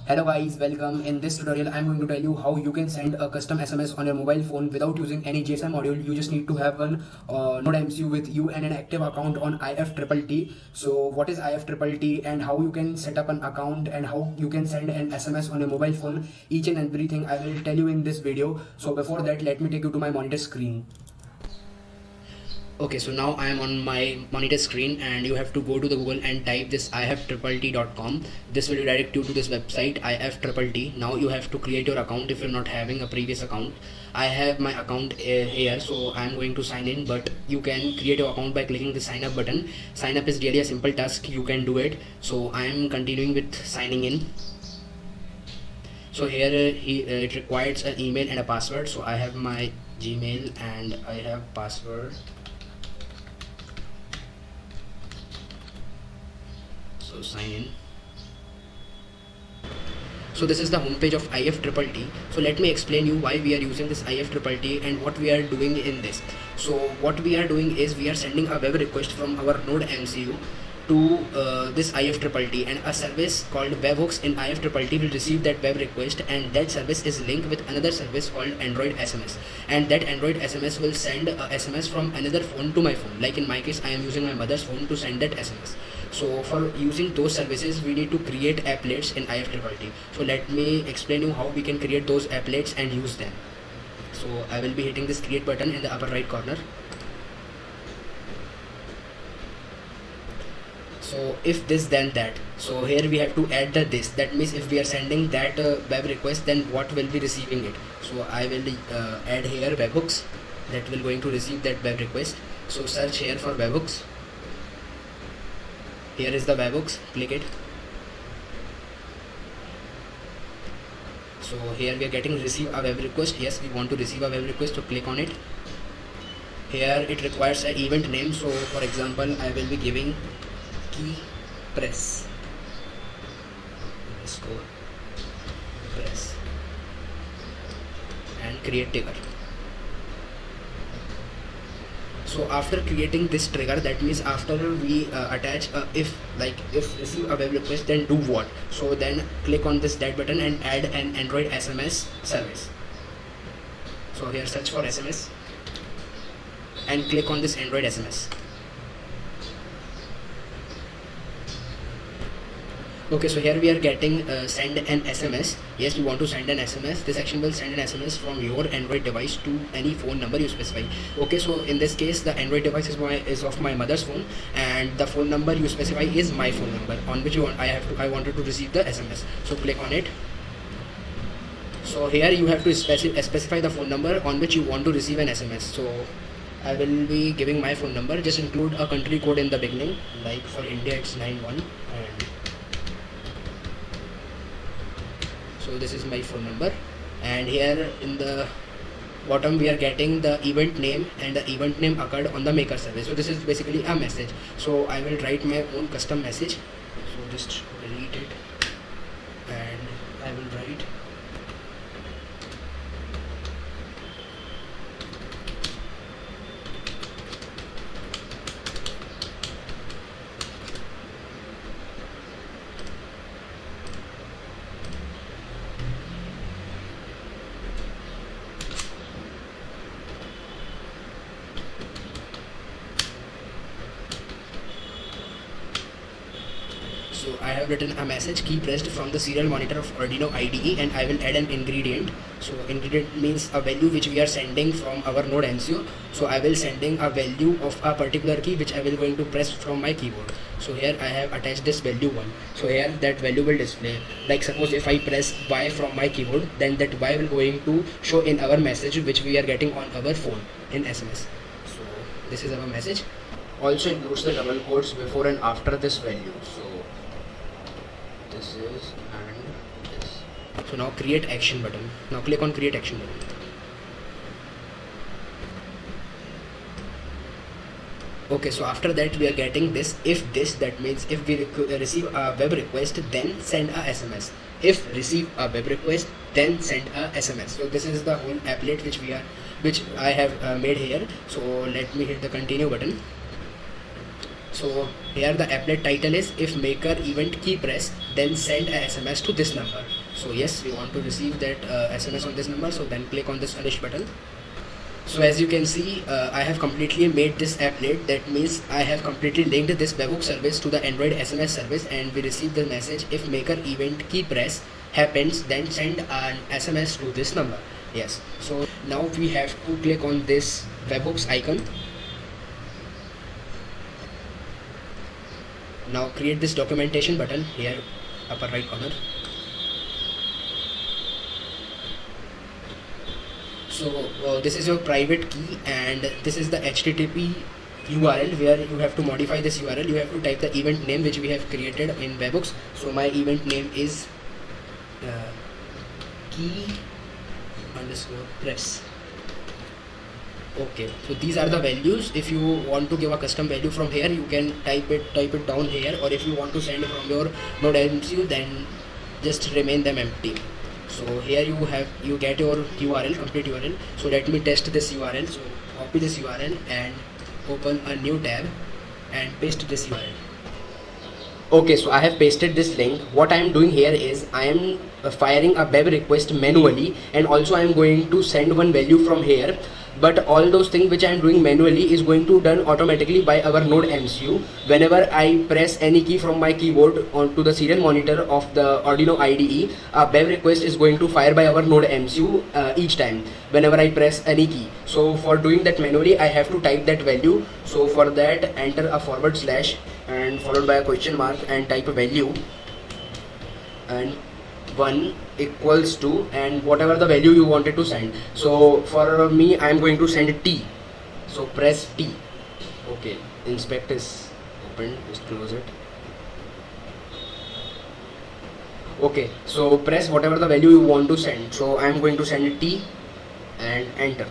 Hello guys, welcome. In this tutorial I'm going to tell you how you can send a custom SMS on your mobile phone without using any GSM module. You just need to have one Node MCU with you and an active account on IFTTT. So what is IFTTT and how you can set up an account and how you can send an SMS on your mobile phone, each and everything I will tell you in this video. So before that, let me take you to my monitor screen. Okay, so now I am on my monitor screen and you have to go to the Google and type this ifttt.com. This will redirect you to this website ifttt. Now you have to create your account if you're not having a previous account. I have my account here, so I'm going to sign in, but you can create your account by clicking the sign up button. Sign up is really a simple task, you can do it. So I am continuing with signing in. So here it requires an email and a password. So I have my Gmail and I have password. So sign in. So this is the homepage of IFTTT. So let me explain you why we are using this IFTTT and what we are doing in this. So what we are doing is we are sending a web request from our Node MCU to this IFTTT, and a service called webhooks in IFTTT will receive that web request, and that service is linked with another service called Android SMS, and that Android SMS will send a SMS from another phone to my phone. Like in my case, I am using my mother's phone to send that SMS. So for using those services, we need to create applets in IFTTT. So let me explain you how we can create those applets and use them. So I will be hitting this create button in the upper right corner. So if this then that, so here we have to add the this. That means if we are sending that web request, then what will be receiving it. So I will add here webhooks that will going to receive that web request. So search here for webhooks. Here is the webhooks, click it. So here we are getting receive a web request. Yes, we want to receive a web request, so click on it. Here it requires an event name. So for example, I will be giving key press. Let's go press and create trigger. So after creating this trigger, that means after we attach if receive a web request, then do what. So then click on this that button and add an Android SMS service. So here search for SMS and click on this Android SMS. Okay, so here we are getting send an SMS. Yes, we want to send an SMS. This action will send an SMS from your Android device to any phone number you specify. Okay, so in this case, the Android device is of my mother's phone, and the phone number you specify is my phone number on which I wanted to receive the SMS. So click on it. So here you have to specify the phone number on which you want to receive an SMS. So I will be giving my phone number. Just include a country code in the beginning. Like for India, it's 91 and so this is my phone number, and here in the bottom we are getting the event name, and the event name occurred on the maker service. So this is basically a message. So I will write my own custom message. So just delete it and I will write So I have written a message key pressed from the serial monitor of Arduino IDE, and I will add an ingredient. So ingredient means a value which we are sending from our node MCU. So I will sending a value of a particular key which I will going to press from my keyboard. So here I have attached this value 1. So here that value will display. Like suppose if I press Y from my keyboard, then that Y will going to show in our message which we are getting on our phone in SMS. So this is our message. Also includes the double quotes before and after this value. So this is and this. So now create action button. Now click on create action button. Okay, so after that we are getting this if this, that means if we receive a web request, then send a SMS. If receive a web request, then send a SMS. So this is the whole applet which I have made here. So let me hit the continue button. So here the applet title is if maker event key press, then send a SMS to this number. So yes, we want to receive that SMS on this number, so then click on this finish button. So as you can see, I have completely made this applet. That means I have completely linked this webhook service to the Android SMS service, and we receive the message, if maker event key press happens, then send an SMS to this number. Yes, so now we have to click on this webhooks icon. Now create this documentation button here, upper right corner. So this is your private key, and this is the HTTP URL where you have to modify this URL. You have to type the event name which we have created in webhooks. So my event name is key underscore press. Okay, so these are the values. If you want to give a custom value from here, you can type it down here, or if you want to send from your Node MCU, then just remain them empty. So here you get your URL, complete URL. So let me test this URL. So copy this URL and open a new tab and paste this URL. Okay, so I have pasted this link. What I am doing here is I am firing a web request manually, and also I am going to send one value from here. But all those things which I am doing manually is going to done automatically by our Node MCU. Whenever I press any key from my keyboard onto the serial monitor of the Arduino IDE, a web request is going to fire by our Node MCU each time whenever I press any key. So for doing that manually, I have to type that value. So for that, enter a / and followed by a question mark and type a value, and 1 equals to, and whatever the value you wanted to send. So for me, I am going to send T. So press T. Okay, inspect is open, just close it. Okay, so press whatever the value you want to send. So I am going to send T and enter.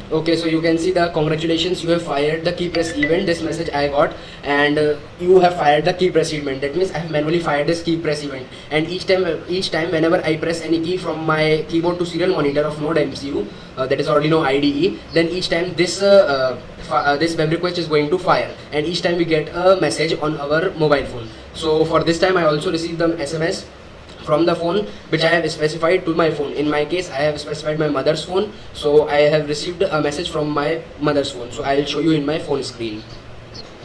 Okay, so you can see the congratulations, you have fired the key press event. This message I got, and you have fired the key press event. That means I have manually fired this key press event, and each time whenever I press any key from my keyboard to serial monitor of Node MCU, that is Arduino IDE, then each time this web request is going to fire, and each time we get a message on our mobile phone. So for this time I also received the SMS from the phone which I have specified to my phone. In my case, I have specified my mother's phone, so I have received a message from my mother's phone. So I will show you in my phone screen.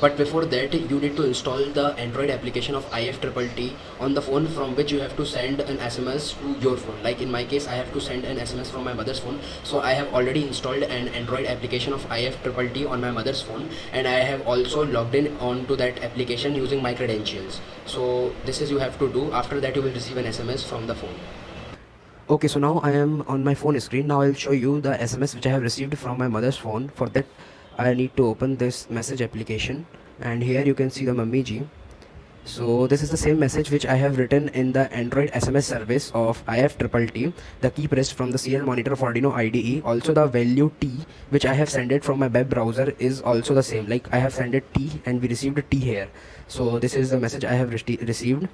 But before that, you need to install the Android application of IFTTT on the phone from which you have to send an SMS to your phone. Like in my case, I have to send an SMS from my mother's phone. So I have already installed an Android application of IFTTT on my mother's phone, and I have also logged in onto that application using my credentials. So this is you have to do. After that, you will receive an SMS from the phone. Okay, so now I am on my phone screen. Now I will show you the SMS which I have received from my mother's phone. For that, I need to open this message application, and here you can see the Mummy Ji. So this is the same message which I have written in the Android SMS service of IFTTT, the key pressed from the serial monitor of Arduino IDE. Also the value T which I have sent it from my web browser is also the same. Like I have sent it T and we received a T here. So this is the message I have received.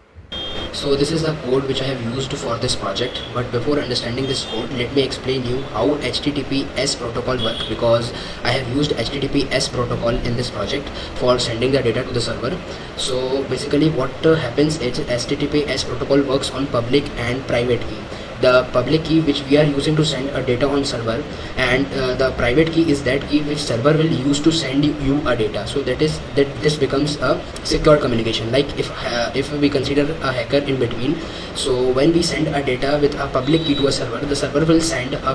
So this is the code which I have used for this project, but before understanding this code, let me explain you how HTTPS protocol works, because I have used HTTPS protocol in this project for sending the data to the server. So basically what happens is HTTPS protocol works on public and private key. The public key which we are using to send a data on server, and the private key is that key which server will use to send you a data. So this becomes a secure communication. Like if we consider a hacker in between, so when we send a data with a public key to a server, the server will send a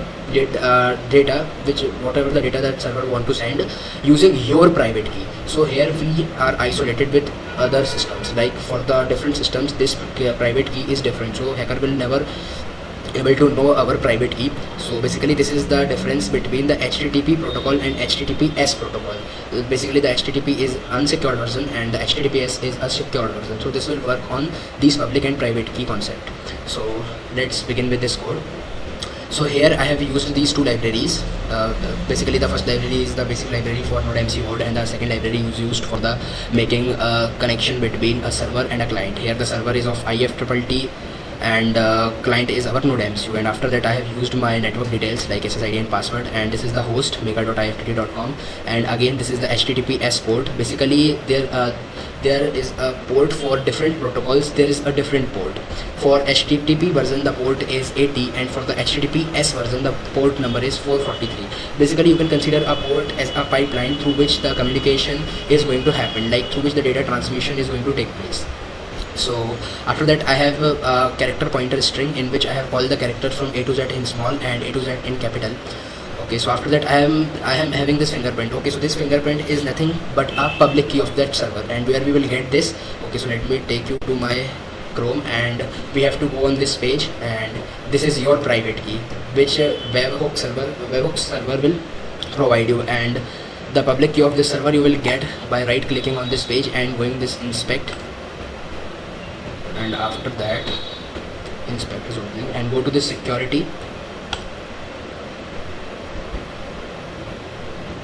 data which whatever the data that server want to send using your private key. So here we are isolated with other systems. Like for the different systems, this private key is different, so hacker will never able to know our private key. So basically this is the difference between the HTTP protocol and HTTPS protocol. Basically the HTTP is unsecured version and the HTTPS is a secured version. So this will work on these public and private key concept. So let's begin with this code. So here I have used these two libraries. Basically the first library is the basic library for Node MCU mode, and the second library is used for the making a connection between a server and a client. Here the server is of IFTTT and client is our node MCU. And after that I have used my network details like SSID and password, and this is the host mega.iftt.com, and again this is the HTTPS port. Basically there is a port for different protocols. There is a different port. For HTTP version the port is 80, and for the HTTPS version the port number is 443. Basically you can consider a port as a pipeline through which the communication is going to happen, like through which the data transmission is going to take place. So after that I have a character pointer string in which I have all the characters from A to Z in small and A to Z in capital. Okay, so after that I am having this fingerprint. Okay, so this fingerprint is nothing but a public key of that server, and where we will get this. Okay, so let me take you to my Chrome, and we have to go on this page, and this is your private key which webhook server will provide you, and the public key of this server you will get by right clicking on this page and going this inspect, and after that inspect is opening, and go to this security,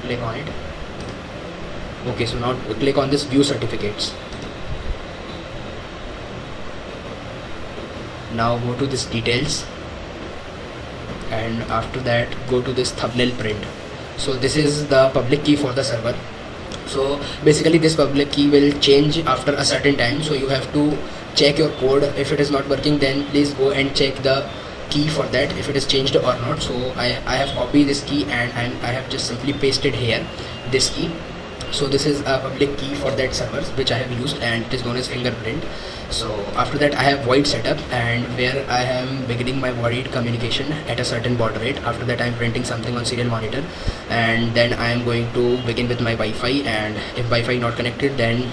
click on it. Okay, so now click on this view certificates. Now go to this details, and after that go to this thumbnail print. So this is the public key for the server. So basically this public key will change after a certain time, so you have to check your code. If it is not working, then please go and check the key for that if it is changed or not. So I have copied this key, and I have just simply pasted here this key. So this is a public key for that server which I have used, and it is known as fingerprint. So after that I have void setup, and where I am beginning my void communication at a certain baud rate. After that I am printing something on serial monitor, and then I am going to begin with my Wi-Fi, and if Wi-Fi not connected, then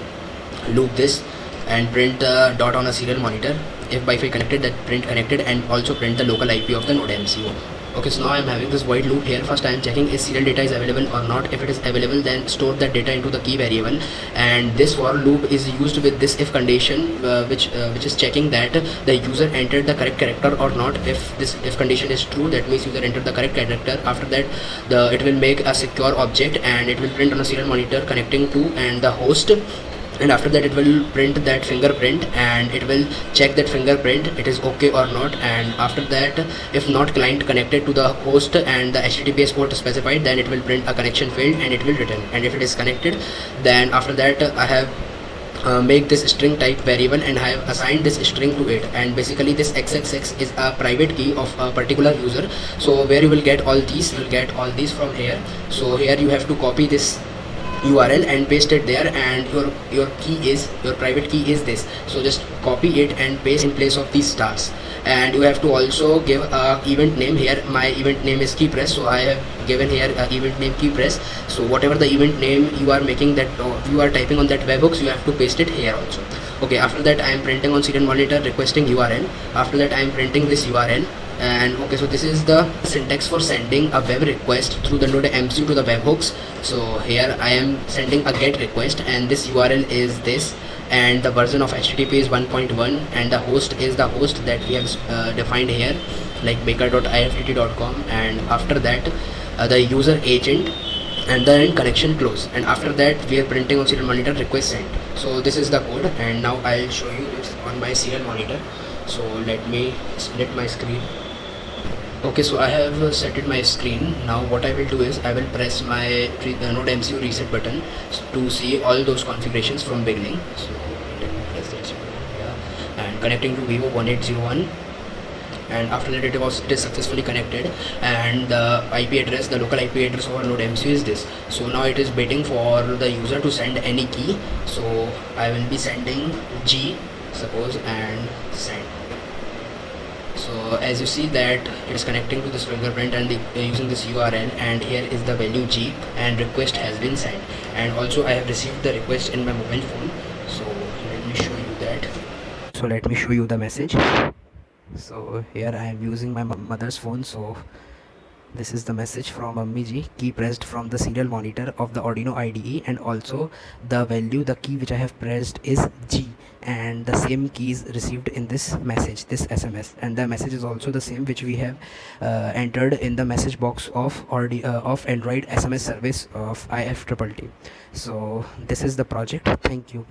loop this and print the dot on a serial monitor. If Wi-Fi connected, that print connected, and also print the local IP of the node MCU. Okay, so now I am having this void loop here. First I am checking is serial data is available or not. If it is available, then store that data into the key variable, and this for loop is used with this if condition, which is checking that the user entered the correct character or not. If this if condition is true, that means user entered the correct character. After that it will make a secure object, and it will print on a serial monitor connecting to and the host, and after that it will print that fingerprint, and it will check that fingerprint it is okay or not. And after that, if not client connected to the host and the HTTPS port specified, then it will print a connection failed, and it will return. And if it is connected, then after that I have make this string type variable, and I have assigned this string to it. And basically this xxx is a private key of a particular user. So where you will get all these, you will get all these from here. So here you have to copy this URL and paste it there, and your private key is this. So just copy it and paste in place of these stars. And you have to also give a event name. Here my event name is keypress, so I have given here event name keypress. So whatever the event name you are making, that you are typing on that webhooks, you have to paste it here also. Okay, after that I am printing on serial monitor requesting URL. After that I am printing this URL. And okay, so this is the syntax for sending a web request through the node MCU to the webhooks. So here I am sending a get request, and this URL is this, and the version of HTTP is 1.1, and the host is the host that we have defined here, like baker.iftt.com. and after that the user agent, and then connection close, and after that we are printing on serial monitor request sent. So this is the code, and now I'll show you this on my serial monitor. So let me split my screen. Okay, so I have set it my screen. Now what I will do is I will press my node MCU reset button to see all those configurations from beginning. So let me press that, yeah. And connecting to Vivo 1801, and after that it is successfully connected, and the IP address, the local IP address of our node MCU is this. So now it is waiting for the user to send any key. So I will be sending G, suppose, and send. So as you see that it is connecting to this fingerprint and using this URL, and here is the value G, and request has been sent. And also I have received the request in my mobile phone. So let me show you that. So let me show you the message. So here I am using my mother's phone. So this is the message from Mummy Ji, key pressed from the serial monitor of the Arduino IDE, and also the value, the key which I have pressed is G, and the same key is received in this message, this SMS, and the message is also the same which we have entered in the message box of Android SMS service of IFTTT. So this is the project. Thank you.